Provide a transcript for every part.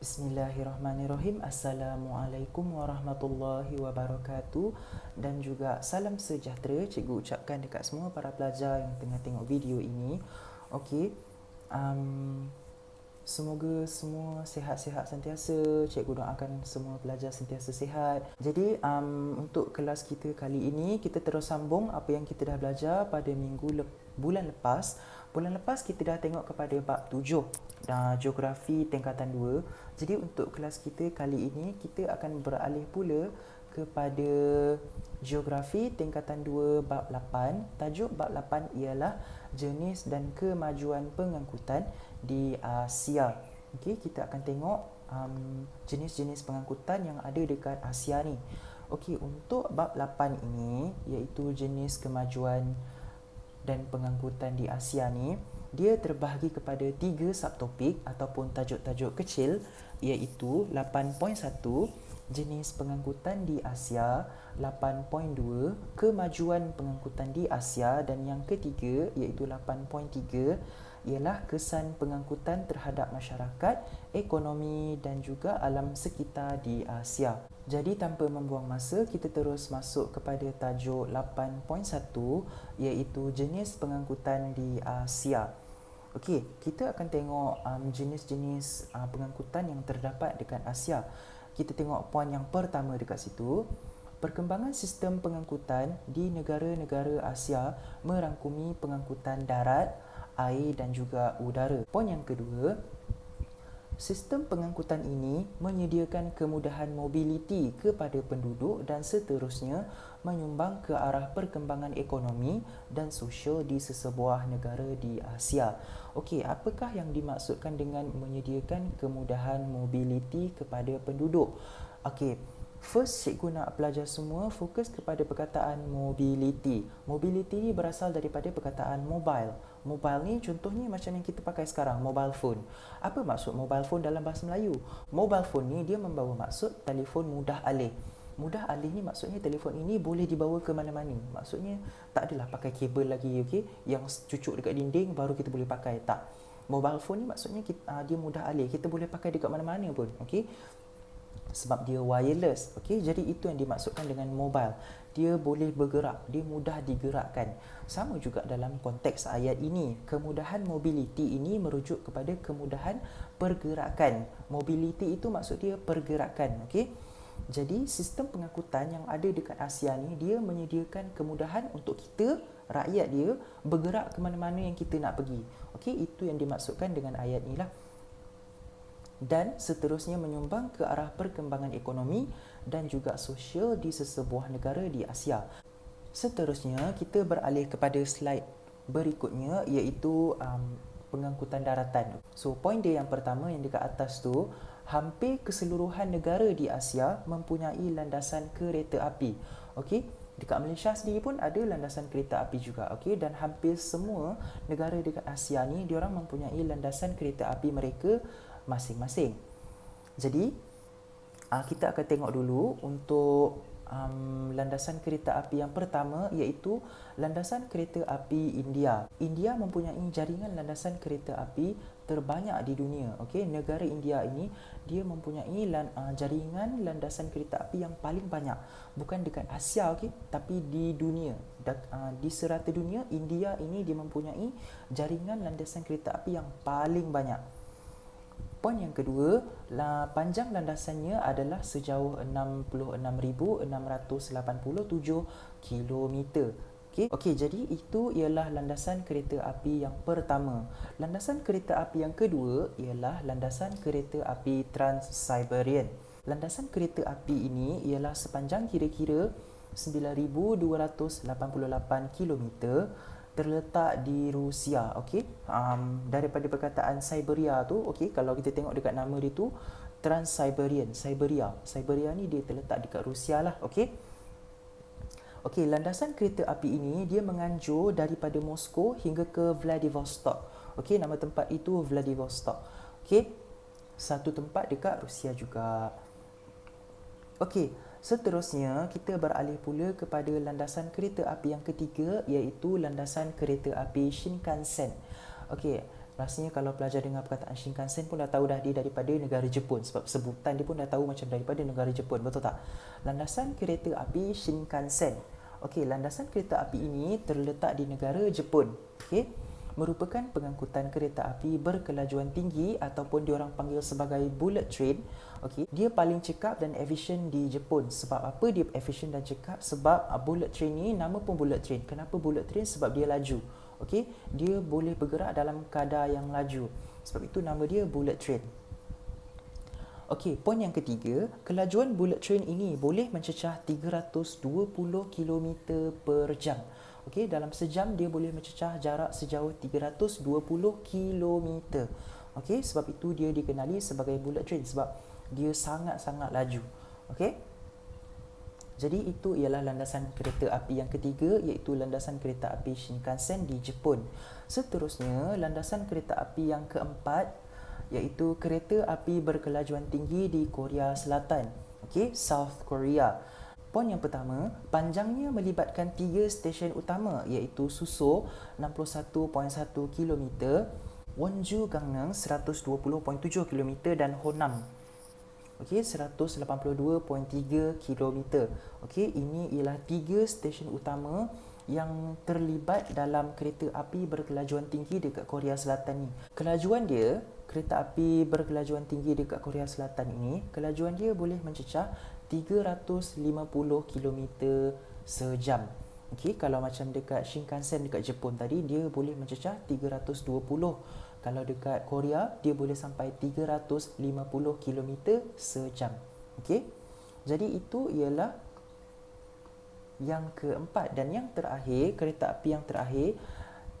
Bismillahirrahmanirrahim. Assalamualaikum warahmatullahi wabarakatuh. Dan juga salam sejahtera cikgu ucapkan dekat semua para pelajar yang tengah tengok video ini. Okey, semoga semua sihat-sihat sentiasa. Cikgu doakan semua pelajar sentiasa sihat. Jadi untuk kelas kita kali ini, kita terus sambung apa yang kita dah belajar pada bulan lepas. Bulan lepas kita dah tengok kepada bab 7, geografi tingkatan 2. Jadi untuk kelas kita kali ini, kita akan beralih pula kepada geografi tingkatan 2 bab 8. Tajuk bab 8 ialah jenis dan kemajuan pengangkutan di Asia. Okey, kita akan tengok jenis-jenis pengangkutan yang ada dekat Asia ni. Okey, untuk bab 8 ini, iaitu jenis kemajuan dan pengangkutan di Asia ni, dia terbahagi kepada 3 subtopik ataupun tajuk-tajuk kecil, iaitu 8.1 jenis pengangkutan di Asia, 8.2 kemajuan pengangkutan di Asia, dan yang ketiga iaitu 8.3 ialah kesan pengangkutan terhadap masyarakat, ekonomi dan juga alam sekitar di Asia. Jadi tanpa membuang masa, kita terus masuk kepada tajuk 8.1 iaitu jenis pengangkutan di Asia. Okey, kita akan tengok jenis-jenis pengangkutan yang terdapat dekat Asia. Kita tengok poin yang pertama dekat situ. Perkembangan sistem pengangkutan di negara-negara Asia merangkumi pengangkutan darat, air dan juga udara. Poin yang kedua, sistem pengangkutan ini menyediakan kemudahan mobiliti kepada penduduk dan seterusnya menyumbang ke arah perkembangan ekonomi dan sosial di sesebuah negara di Asia. Okey, apakah yang dimaksudkan dengan menyediakan kemudahan mobiliti kepada penduduk? Okey, first, cikgu nak pelajar semua fokus kepada perkataan mobility. Mobility ni berasal daripada perkataan mobile. Mobile ni contohnya macam yang kita pakai sekarang, mobile phone. Apa maksud mobile phone dalam bahasa Melayu? Mobile phone ni dia membawa maksud telefon mudah alih. Mudah alih ni maksudnya telefon ini boleh dibawa ke mana-mana. Maksudnya tak adalah pakai kabel lagi, okey, yang cucuk dekat dinding baru kita boleh pakai. Tak. Mobile phone ni maksudnya dia mudah alih. Kita boleh pakai dekat mana-mana pun, okey. Sebab dia wireless. Okey, jadi itu yang dimaksudkan dengan mobile. Dia boleh bergerak, dia mudah digerakkan. Sama juga dalam konteks ayat ini. Kemudahan mobility ini merujuk kepada kemudahan pergerakan. Mobility itu maksud dia pergerakan, okey. Jadi sistem pengangkutan yang ada dekat Asia ni, dia menyediakan kemudahan untuk kita, rakyat dia, bergerak ke mana-mana yang kita nak pergi. Okey, itu yang dimaksudkan dengan ayat ni lah. Dan seterusnya menyumbang ke arah perkembangan ekonomi dan juga sosial di sesebuah negara di Asia. Seterusnya, kita beralih kepada slide berikutnya iaitu pengangkutan daratan. So, poin dia yang pertama yang dekat atas tu, hampir keseluruhan negara di Asia mempunyai landasan kereta api. Okey, dekat Malaysia sendiri pun ada landasan kereta api juga, okey, dan hampir semua negara dekat Asia ni diorang mempunyai landasan kereta api mereka masing-masing. Jadi kita akan tengok dulu untuk landasan kereta api yang pertama iaitu landasan kereta api India. India mempunyai jaringan landasan kereta api terbanyak di dunia. Okey, negara India ini dia mempunyai jaringan landasan kereta api yang paling banyak. Bukan dekat Asia, okey, tapi di dunia. Di serata dunia, India ini dia mempunyai jaringan landasan kereta api yang paling banyak. Poin yang kedua, panjang landasannya adalah sejauh 66,687 km. Okey, jadi itu ialah landasan kereta api yang pertama. Landasan kereta api yang kedua ialah landasan kereta api Trans-Siberian. Landasan kereta api ini ialah sepanjang kira-kira 9,288 km, terletak di Rusia. Okey, daripada perkataan Siberia tu, okey, kalau kita tengok dekat nama dia tu Trans-Siberian, Siberia ni dia terletak dekat Rusia lah. Okey, landasan kereta api ini dia menganjur daripada Moskow hingga ke Vladivostok. Okey, nama tempat itu Vladivostok. Okey, satu tempat dekat Rusia juga. Okey, seterusnya kita beralih pula kepada landasan kereta api yang ketiga iaitu landasan kereta api Shinkansen. Okey, Rasanya kalau pelajar dengar perkataan Shinkansen pun dah tahu dah dia daripada negara Jepun, sebab sebutan dia pun dah tahu macam daripada negara Jepun, betul tak? Landasan kereta api Shinkansen. Okey, landasan kereta api ini terletak di negara Jepun. Okey, merupakan pengangkutan kereta api berkelajuan tinggi ataupun diorang panggil sebagai bullet train. Okey, dia paling cekap dan efisien di Jepun. Sebab apa dia efisien dan cekap? Sebab bullet train ni nama pun bullet train. Kenapa bullet train? Sebab dia laju. Okey, dia boleh bergerak dalam kadar yang laju. Sebab itu nama dia bullet train. Okey, poin yang ketiga, kelajuan bullet train ini boleh mencecah 320 km per jam. Okey, dalam sejam dia boleh mencecah jarak sejauh 320 km. Okey, sebab itu dia dikenali sebagai bullet train sebab dia sangat-sangat laju. Okey. Jadi itu ialah landasan kereta api yang ketiga, iaitu landasan kereta api Shinkansen di Jepun. Seterusnya, landasan kereta api yang keempat iaitu kereta api berkelajuan tinggi di Korea Selatan. Okey, South Korea. Poin yang pertama, panjangnya melibatkan 3 stesen utama iaitu Suso 61.1 km, Wonju Gangnam 120.7 km dan Honam okey 182.3 km. Okey, ini ialah 3 stesen utama yang terlibat dalam kereta api berkelajuan tinggi dekat Korea Selatan ni. Kelajuan dia, kereta api berkelajuan tinggi dekat Korea Selatan ini, kelajuan dia boleh mencecah 350 km sejam. Okey, kalau macam dekat Shinkansen dekat Jepun tadi, dia boleh mencecah 320. Kalau dekat Korea, dia boleh sampai 350 km sejam. Okey. Jadi itu ialah yang keempat, dan yang terakhir, kereta api yang terakhir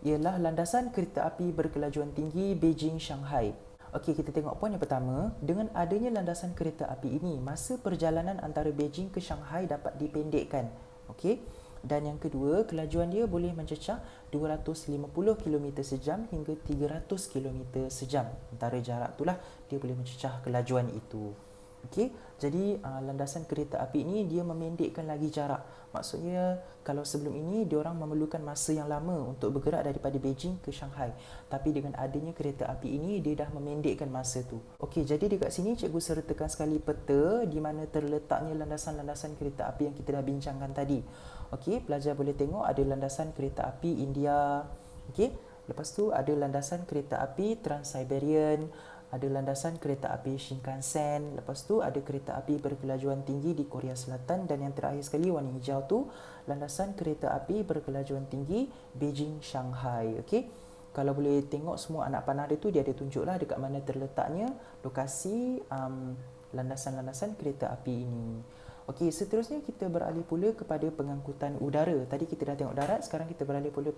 ialah landasan kereta api berkelajuan tinggi Beijing Shanghai. Okey, kita tengok poin yang pertama. Dengan adanya landasan kereta api ini, masa perjalanan antara Beijing ke Shanghai dapat dipendekkan. Okey. Dan yang kedua, kelajuan dia boleh mencecah 250 km sejam hingga 300 km sejam. Antara jarak itulah dia boleh mencecah kelajuan itu. Okey, jadi landasan kereta api ini dia memendekkan lagi jarak. Maksudnya kalau sebelum ini diorang memerlukan masa yang lama untuk bergerak daripada Beijing ke Shanghai. Tapi dengan adanya kereta api ini dia dah memendekkan masa tu. Okey, jadi dekat sini cikgu sertakan sekali peta di mana terletaknya landasan-landasan kereta api yang kita dah bincangkan tadi. Okey, pelajar boleh tengok ada landasan kereta api India. Okey, lepas tu ada landasan kereta api Trans-Siberian, ada landasan kereta api Shinkansen, lepas tu ada kereta api berkelajuan tinggi di Korea Selatan, dan yang terakhir sekali warna hijau tu landasan kereta api berkelajuan tinggi Beijing Shanghai. Okey, kalau boleh tengok semua anak panah dia tu, dia ada tunjuklah dekat mana terletaknya lokasi landasan-landasan kereta api ini. Okey, seterusnya kita beralih pula kepada pengangkutan udara. Tadi kita dah tengok darat, sekarang kita beralih pula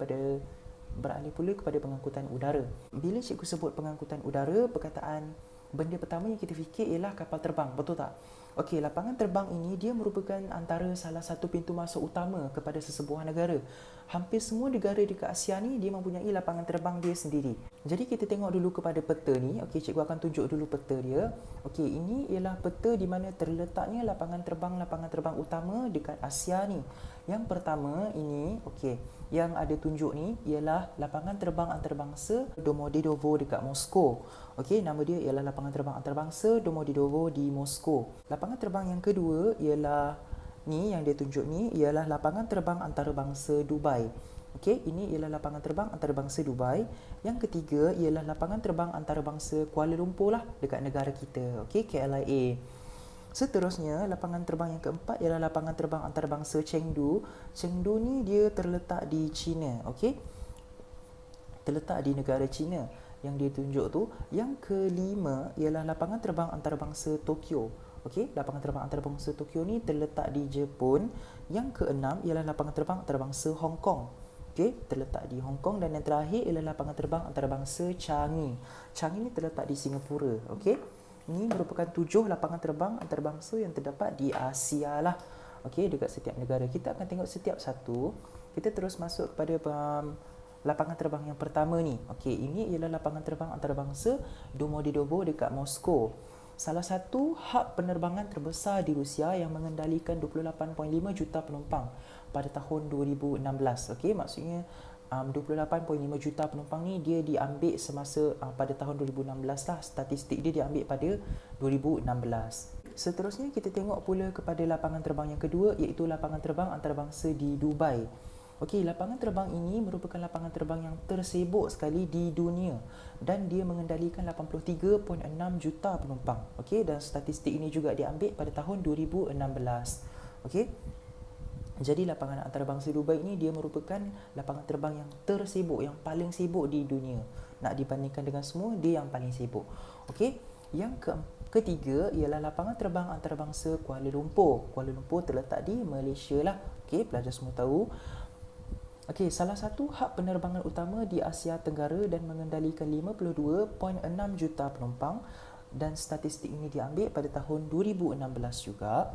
kepada pengangkutan udara. Bila cikgu sebut pengangkutan udara, perkataan benda pertama yang kita fikir ialah kapal terbang, betul tak? Okey, lapangan terbang ini dia merupakan antara salah satu pintu masuk utama kepada sesebuah negara. Hampir semua negara dekat Asia ni dia mempunyai lapangan terbang dia sendiri. Jadi kita tengok dulu kepada peta ni. Okey, cikgu akan tunjuk dulu peta dia. Okey, ini ialah peta di mana terletaknya lapangan terbang utama dekat Asia ni. Yang pertama ini, okey, yang ada tunjuk ni ialah lapangan terbang antarabangsa Domodedovo dekat Moskow. Okey, nama dia ialah lapangan terbang antarabangsa Domodedovo di Moskow. Lapangan terbang yang kedua ialah ni, yang dia tunjuk ni ialah lapangan terbang antarabangsa Dubai. Okey, ini ialah lapangan terbang antarabangsa Dubai. Yang ketiga ialah lapangan terbang antarabangsa Kuala Lumpur lah dekat negara kita. Okey, KLIA. Seterusnya, lapangan terbang yang keempat ialah lapangan terbang antarabangsa Chengdu. Chengdu ni dia terletak di China. Okey, terletak di negara China yang dia tunjuk tu. Yang kelima ialah lapangan terbang antarabangsa Tokyo. Okey, lapangan terbang antarabangsa Tokyo ni terletak di Jepun. Yang keenam ialah lapangan terbang antarabangsa Hong Kong. Okey, terletak di Hong Kong. Dan yang terakhir ialah lapangan terbang antarabangsa Changi. Changi ni terletak di Singapura. Okey, ini merupakan 7 lapangan terbang antarabangsa yang terdapat di Asia lah. Okey, dekat setiap negara. Kita akan tengok setiap satu. Kita terus masuk kepada lapangan terbang yang pertama ni. Okey, ini ialah lapangan terbang antarabangsa Domodedovo dekat Moskow. Salah satu hub penerbangan terbesar di Rusia yang mengendalikan 28.5 juta penumpang pada tahun 2016. Okey, maksudnya 28.5 juta penumpang ni dia diambil semasa pada tahun 2016 lah. Statistik dia diambil pada 2016. Seterusnya kita tengok pula kepada lapangan terbang yang kedua, iaitu lapangan terbang antarabangsa di Dubai. Okey, lapangan terbang ini merupakan lapangan terbang yang tersibuk sekali di dunia dan dia mengendalikan 83.6 juta penumpang. Okey, dan statistik ini juga diambil pada tahun 2016. Okey. Jadi lapangan antarabangsa Dubai ini dia merupakan lapangan terbang yang tersibuk, yang paling sibuk di dunia. Nak dibandingkan dengan semua, dia yang paling sibuk. Okey. Yang ketiga ialah lapangan terbang antarabangsa Kuala Lumpur. Kuala Lumpur terletak di Malaysia lah. Okey, pelajar semua tahu. Okey, salah satu hub penerbangan utama di Asia Tenggara dan mengendalikan 52.6 juta penumpang, dan statistik ini diambil pada tahun 2016 juga.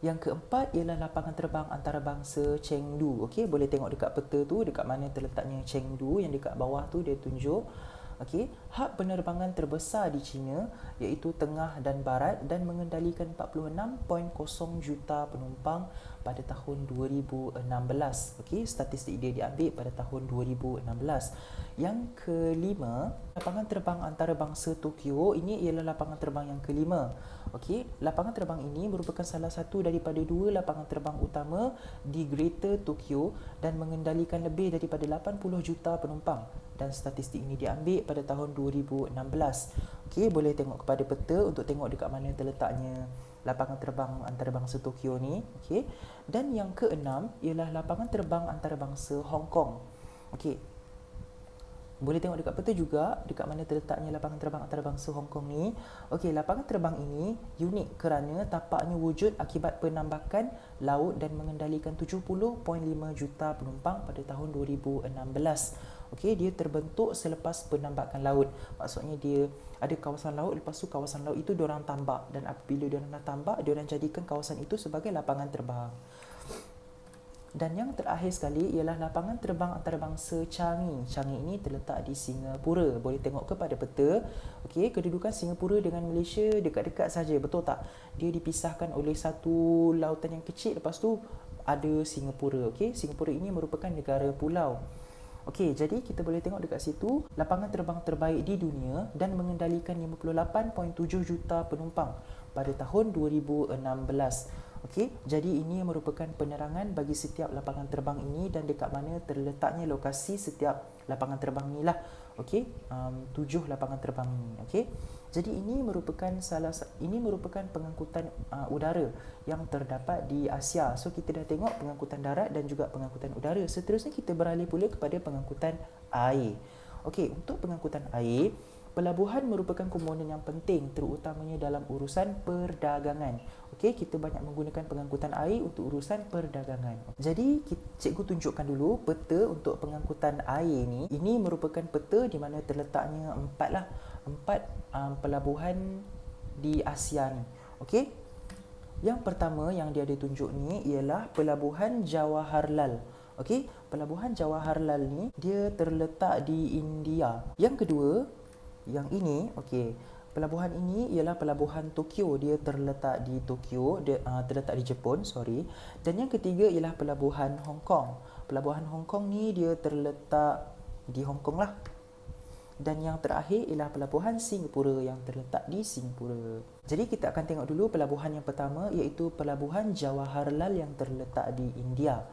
Yang keempat ialah lapangan terbang antarabangsa Chengdu. Okey, boleh tengok dekat peta tu dekat mana terletaknya Chengdu, yang dekat bawah tu dia tunjuk. Okey, hub penerbangan terbesar di China iaitu tengah dan barat dan mengendalikan 46.0 juta penumpang pada tahun 2016. Okey, statistik dia diambil pada tahun 2016. Yang kelima, lapangan terbang antarabangsa Tokyo. Ini ialah lapangan terbang yang kelima. Okey, lapangan terbang ini merupakan salah satu daripada dua lapangan terbang utama di Greater Tokyo dan mengendalikan lebih daripada 80 juta penumpang, dan statistik ini diambil pada tahun 2016. Okey, boleh tengok kepada peta untuk tengok dekat mana terletaknya lapangan terbang antarabangsa Tokyo ni. Okey, dan yang keenam ialah lapangan terbang antarabangsa Hong Kong. Okey, boleh tengok dekat peta juga dekat mana terletaknya lapangan terbang antarabangsa Hong Kong ni. Okey, lapangan terbang ini unik kerana tapaknya wujud akibat penambakan laut dan mengendalikan 70.5 juta penumpang pada tahun 2016. Okey, dia terbentuk selepas penambakan laut. Maksudnya dia ada kawasan laut, lepas tu kawasan laut itu diorang tambak, dan apabila diorang dah tambak, diorang jadikan kawasan itu sebagai lapangan terbang. Dan yang terakhir sekali ialah lapangan terbang antarabangsa Changi. Changi ini terletak di Singapura. Boleh tengok kepada peta. Okey, kedudukan Singapura dengan Malaysia dekat-dekat saja, betul tak? Dia dipisahkan oleh satu lautan yang kecil, lepas tu ada Singapura. Okey, Singapura ini merupakan negara pulau. Okey, jadi kita boleh tengok dekat situ lapangan terbang terbaik di dunia dan mengendalikan 58.7 juta penumpang pada tahun 2016. Okey, jadi ini merupakan penerangan bagi setiap lapangan terbang ini dan dekat mana terletaknya lokasi setiap lapangan terbang ni lah. Okey, 7 lapangan terbang ini. Okey, jadi ini merupakan pengangkutan udara yang terdapat di Asia. So kita dah tengok pengangkutan darat dan juga pengangkutan udara. Seterusnya kita beralih pula kepada pengangkutan air. Okey, untuk pengangkutan air, pelabuhan merupakan komponen yang penting terutamanya dalam urusan perdagangan. Okey, kita banyak menggunakan pengangkutan air untuk urusan perdagangan. Jadi, cikgu tunjukkan dulu peta untuk pengangkutan air ni. Ini merupakan peta di mana terletaknya empat pelabuhan di Asia ni. Okey. Yang pertama yang dia ada tunjuk ni ialah pelabuhan Jawaharlal. Okey, pelabuhan Jawaharlal ni dia terletak di India. Yang kedua, yang ini, okey, pelabuhan ini ialah pelabuhan Tokyo. Dia terletak di Tokyo, terletak di Jepun, sorry. Dan yang ketiga ialah pelabuhan Hong Kong. Pelabuhan Hong Kong ni dia terletak di Hong Kong lah. Dan yang terakhir ialah pelabuhan Singapura yang terletak di Singapura. Jadi kita akan tengok dulu pelabuhan yang pertama, iaitu pelabuhan Jawaharlal yang terletak di India.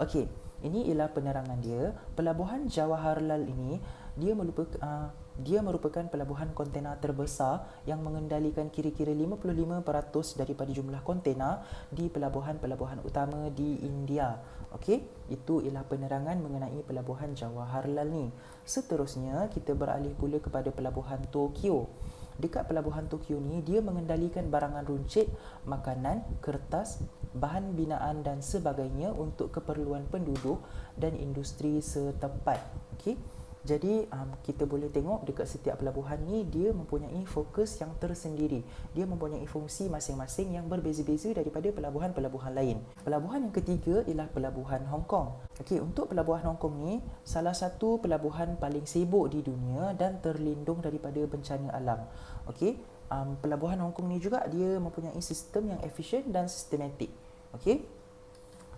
Okey, ini ialah penerangan dia. Pelabuhan Jawaharlal ini dia merupakan pelabuhan kontena terbesar yang mengendalikan kira-kira 55% daripada jumlah kontena di pelabuhan-pelabuhan utama di India. Okey, itu ialah penerangan mengenai pelabuhan Jawaharlal ni. Seterusnya kita beralih pula kepada pelabuhan Tokyo. Dekat pelabuhan Tokyo ni dia mengendalikan barangan runcit, makanan, kertas, bahan binaan dan sebagainya untuk keperluan penduduk dan industri setempat. Okey. Jadi kita boleh tengok dekat setiap pelabuhan ni dia mempunyai fokus yang tersendiri. Dia mempunyai fungsi masing-masing yang berbeza-beza daripada pelabuhan-pelabuhan lain. Pelabuhan yang ketiga ialah pelabuhan Hong Kong. Okey, untuk pelabuhan Hong Kong ni salah satu pelabuhan paling sibuk di dunia dan terlindung daripada bencana alam. Okey, pelabuhan Hong Kong ni juga dia mempunyai sistem yang efisien dan sistematik. Okey.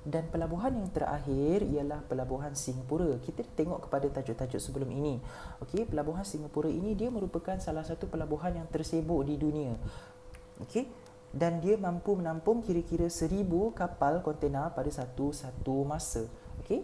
Dan pelabuhan yang terakhir ialah pelabuhan Singapura. Kita tengok kepada tajuk-tajuk sebelum ini. Okey, pelabuhan Singapura ini dia merupakan salah satu pelabuhan yang tersibuk di dunia. Okey, dan dia mampu menampung kira-kira 1000 kapal kontena pada satu masa. Okey,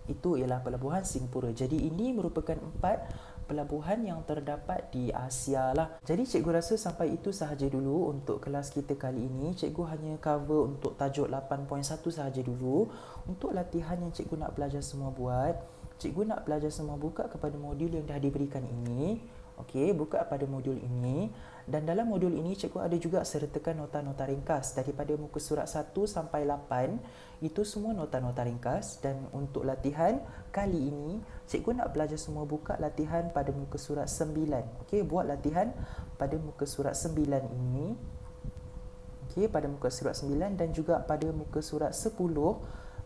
itu ialah pelabuhan Singapura. Jadi ini merupakan 4 pelabuhan yang terdapat di Asia lah. Jadi cikgu rasa sampai itu sahaja dulu untuk kelas kita kali ini. Cikgu hanya cover untuk tajuk 8.1 sahaja dulu. Untuk latihan yang cikgu nak pelajar semua buat, cikgu nak pelajar semua buka kepada modul yang dah diberikan ini. Okey, buka pada modul ini. Dan dalam modul ini cikgu ada juga sertakan nota-nota ringkas daripada muka surat 1 sampai 8. Itu semua nota-nota ringkas. Dan untuk latihan kali ini, cikgu nak belajar semua buka latihan pada muka surat 9. Okey, buat latihan pada muka surat 9 ini. Okey, pada muka surat 9 dan juga pada muka surat 10.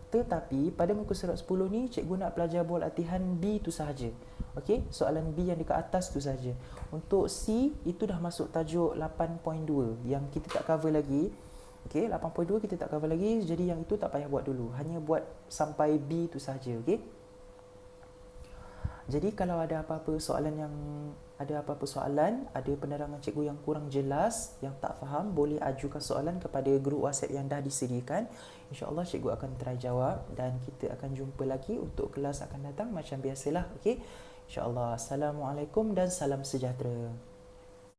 Tetapi pada muka surat 10 ni cikgu nak pelajar buat latihan B tu sahaja. Okey, soalan B yang dekat atas tu saja. Untuk C itu dah masuk tajuk 8.2 yang kita tak cover lagi. Okey, 8.2 kita tak cover lagi, jadi yang itu tak payah buat dulu. Hanya buat sampai B tu sahaja, okey? Jadi kalau ada apa-apa soalan, ada penerangan cikgu yang kurang jelas, yang tak faham, boleh ajukan soalan kepada grup WhatsApp yang dah disediakan. InsyaAllah cikgu akan try jawab dan kita akan jumpa lagi untuk kelas akan datang macam biasalah, okey? InsyaAllah. Assalamualaikum dan salam sejahtera.